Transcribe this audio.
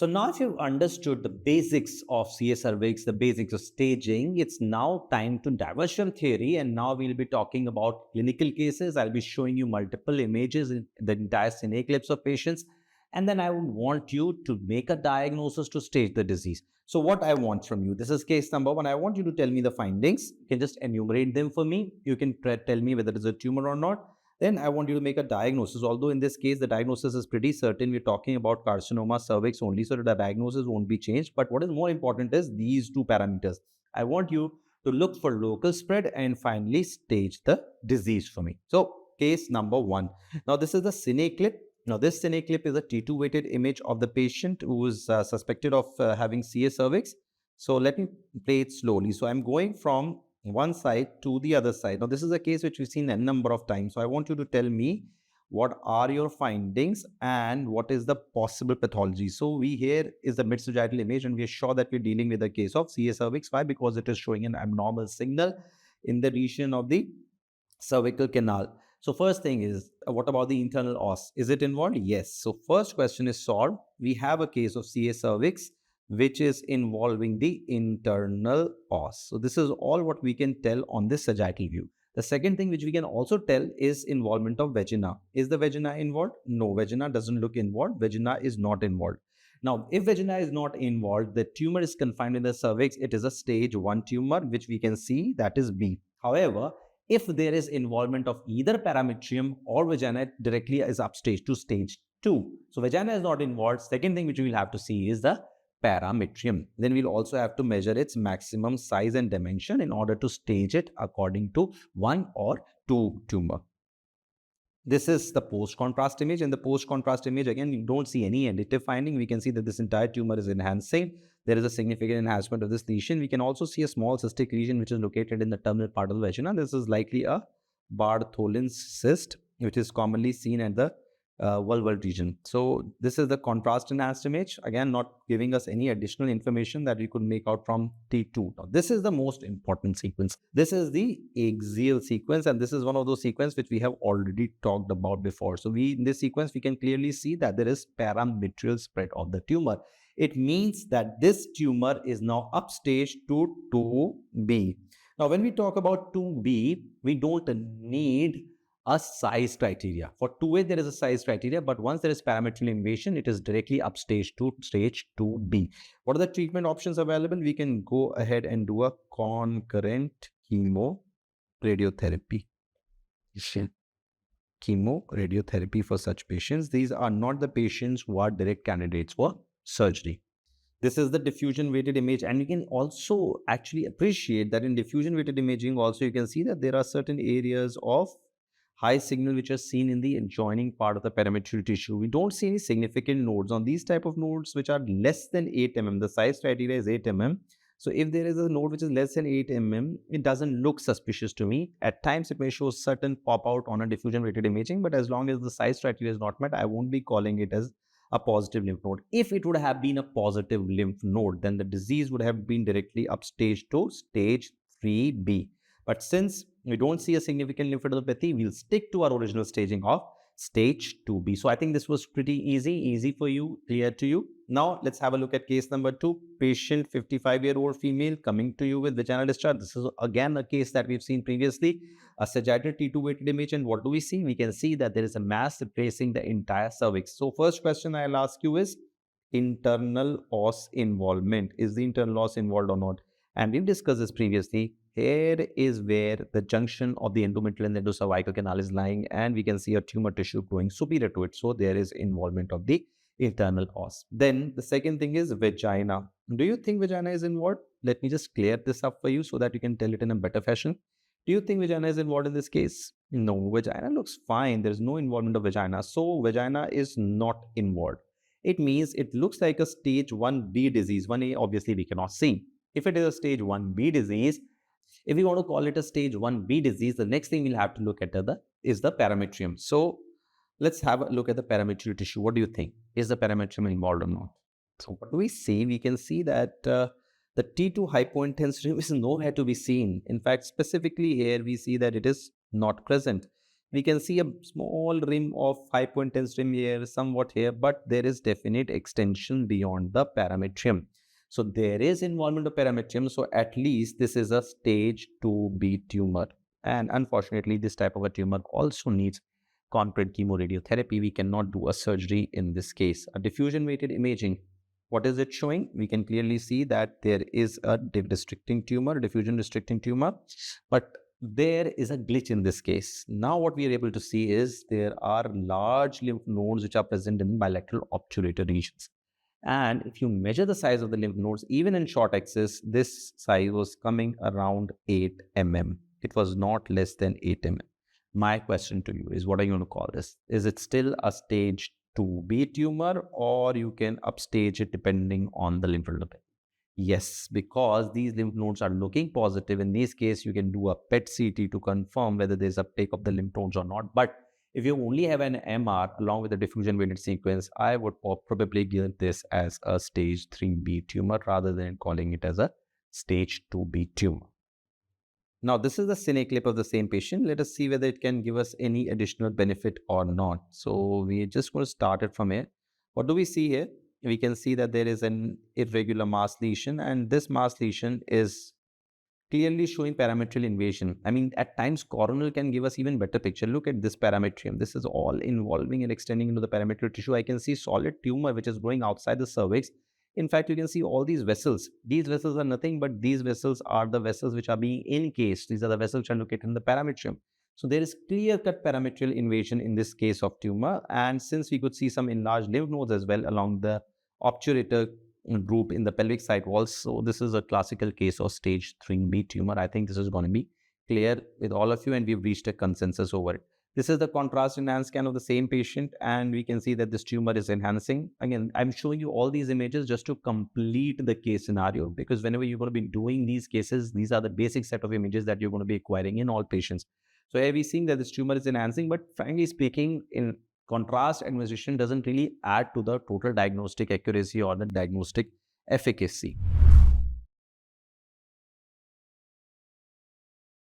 So now if you've understood the basics of CA cervix, the basics of staging, it's now time to diverge from theory, and now we'll be talking about clinical cases. I'll be showing you multiple images in the entire cine clips of patients, and then I would want you to make a diagnosis to stage the disease. So what I want from you, this is case number 1. I want you to tell me the findings. You can just enumerate them for me. You can tell me whether it's a tumor or not. Then I want you to make a diagnosis. Although in this case, the diagnosis is pretty certain. We're talking about carcinoma cervix only, so the diagnosis won't be changed. But what is more important is these two parameters. I want you to look for local spread and finally stage the disease for me. So case number 1. Now this is the cine clip. Now this cine clip is a T2 weighted image of the patient who is suspected of having CA cervix. So let me play it slowly. So I'm going from one side to the other side. Now, this is a case which we've seen a number of times. So, I want you to tell me what are your findings and what is the possible pathology. So, here is the mid-sagittal image, and we are sure that we're dealing with a case of CA cervix. Why? Because it is showing an abnormal signal in the region of the cervical canal. So, first thing is, what about the internal os? Is it involved? Yes. So, first question is solved. We have a case of CA cervix which is involving the internal os. So this is all what we can tell on this sagittal view. The second thing which we can also tell is involvement of vagina. Is the vagina involved? No, vagina doesn't look involved. Vagina is not involved. Now, if vagina is not involved, the tumor is confined in the cervix. It is a stage 1 tumor, which we can see that is B. However, if there is involvement of either parametrium or vagina, it directly is upstage to stage 2. So vagina is not involved. Second thing which we will have to see is the parametrium. Then we'll also have to measure its maximum size and dimension in order to stage it according to 1 or 2 tumor. This is the post-contrast image. In the post-contrast image, again, you don't see any additive finding. We can see that this entire tumor is enhancing. There is a significant enhancement of this lesion. We can also see a small cystic lesion which is located in the terminal part of the vagina. This is likely a Bartholin's cyst, which is commonly seen at the vulval region. So this is the contrast enhanced image, again not giving us any additional information that we could make out from T2. Now this is the most important sequence. This is the axial sequence, and this is one of those sequences which we have already talked about before. So in this sequence we can clearly see that there is parametrial spread of the tumor. It means that this tumor is now upstage to 2B. Now when we talk about 2B, we don't need a size criteria. For 2A, there is a size criteria, but once there is parametrial invasion, it is directly upstage to stage 2B. What are the treatment options available? We can go ahead and do a concurrent chemoradiotherapy. Chemoradiotherapy for such patients. These are not the patients who are direct candidates for surgery. This is the diffusion weighted image, and you can also actually appreciate that in diffusion weighted imaging also you can see that there are certain areas of high signal which are seen in the adjoining part of the parametrial tissue. We don't see any significant nodes. On these type of nodes which are less than 8 mm, the size criteria is 8 mm. So if there is a node which is less than 8 mm, it doesn't look suspicious to me. At times it may show certain pop out on a diffusion weighted imaging, but as long as the size criteria is not met, I won't be calling it as a positive lymph node. If it would have been a positive lymph node, then the disease would have been directly upstage to stage 3B. But since we don't see a significant lymphadenopathy, we'll stick to our original staging of stage 2B. So I think this was pretty easy for you, clear to you. Now let's have a look at case number 2. Patient, 55-year-old female, coming to you with vaginal discharge. This is again a case that we've seen previously, a sagittal T2 weighted image, and what do we see? We can see that there is a mass replacing the entire cervix. So first question I'll ask you is internal os involvement. Is the internal os involved or not? And we've discussed this previously. Here is where the junction of the endometrial and the endocervical canal is lying, and we can see a tumor tissue growing superior to it. So there is involvement of the internal os. Then the second thing is vagina. Do you think vagina is involved? Let me just clear this up for you so that you can tell it in a better fashion. Do you think vagina is involved in this case? No, vagina looks fine. There is no involvement of vagina. So vagina is not involved. It means it looks like a stage 1B disease. 1A obviously we cannot see. If it is a stage 1B disease, if we want to call it a stage 1B disease, the next thing we'll have to look at is the parametrium. So let's have a look at the parametrial tissue. What do you think? Is the parametrium involved or not? So what do we see? We can see that the T2 hypointensity is nowhere to be seen. In fact, specifically here, we see that it is not present. We can see a small rim of 5.10 rim here, somewhat here, but there is definite extension beyond the parametrium. So there is involvement of parametrium. So at least this is a stage 2B tumor. And unfortunately, this type of a tumor also needs concurrent chemoradiotherapy. We cannot do a surgery in this case. A diffusion weighted imaging, what is it showing? We can clearly see that there is a restricting tumor, diffusion restricting tumor, but there is a glitch in this case. Now what we are able to see is there are large lymph nodes which are present in bilateral obturator regions. And if you measure the size of the lymph nodes, even in short axis, this size was coming around 8 mm. It was not less than 8 mm. My question to you is, what are you going to call this? Is it still a stage 2B tumor, or you can upstage it depending on the lymph node? Yes, because these lymph nodes are looking positive. In this case, you can do a PET-CT to confirm whether there's uptake of the lymph nodes or not. But if you only have an MR along with the diffusion weighted sequence, I would probably give this as a stage 3B tumor rather than calling it as a stage 2B tumor. Now, this is the cine clip of the same patient. Let us see whether it can give us any additional benefit or not. So we're just going to start it from here. What do we see here? We can see that there is an irregular mass lesion, and this mass lesion is clearly showing parametrial invasion. I mean, at times coronal can give us even better picture. Look at this parametrium. This is all involving and extending into the parametrial tissue. I can see solid tumor which is growing outside the cervix. In fact, you can see all these vessels. These vessels are nothing but these vessels are the vessels which are being encased. These are the vessels which are located in the parametrium. So there is clear-cut parametrial invasion in this case of tumor. And since we could see some enlarged lymph nodes as well along the obturator group in the pelvic side walls. So this is a classical case of stage 3B tumor. I think this is going to be clear with all of you, and we've reached a consensus over it. This is the contrast enhanced scan of the same patient, and we can see that this tumor is enhancing. Again, I'm showing you all these images just to complete the case scenario, because whenever you're going to be doing these cases, these are the basic set of images that you're going to be acquiring in all patients. So here we're seeing that this tumor is enhancing, but frankly speaking, in contrast administration doesn't really add to the total diagnostic accuracy or the diagnostic efficacy.